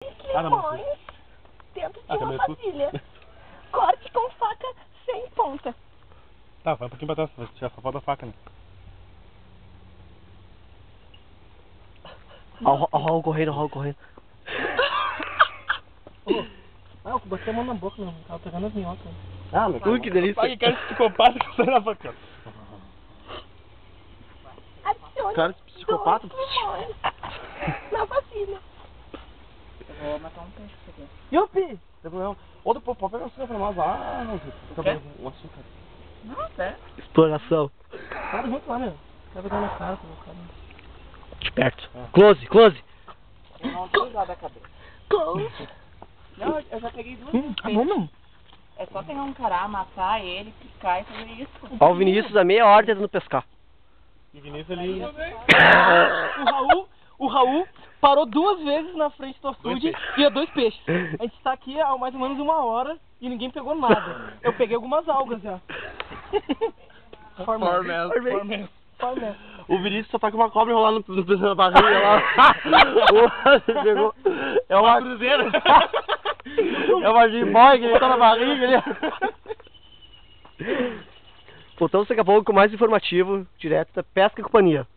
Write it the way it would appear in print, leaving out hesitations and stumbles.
Limões dentro de uma vasilha. Corte com faca sem ponta. Tá, vai um pouquinho pra trás, vai tirar só falta da faca, né? Olha o Raul correndo, Ah, eu botei a mão na boca, não. Tava pegando as minhocas. Ah, mas que delícia. Olha que cara de psicopata que sai na boca. Adicione Cara de psicopata? 2 limões na vasilha. Eu vou matar um peixe aqui. Yupi! Outro pode pegar um açúcar pra nós lá, Quer? um açúcar. Não, até. Exploração. Para junto lá, meu. Quer pegar na cara, cara. De perto. Close. Eu não tô usado a cabeça. Close. Não, eu já peguei 2 vezes. Tá bom, não. É só pegar um cará, matar ele, picar e fazer isso. Ó, o Vinícius a meia hora tentando pescar. E o Vinícius ali... O Raul parou 2 vezes na frente do açude e ia 2 peixes. A gente tá aqui há mais ou menos 1 hora e ninguém pegou nada. Eu peguei algumas algas já. Formel. O Vinícius só tá com uma cobra enrolada na barriga lá. Pegou. É uma cruzeira. É uma jiboia que ele tá na barriga ali. Voltamos daqui a pouco com mais informativo, direto da Pesca e Companhia.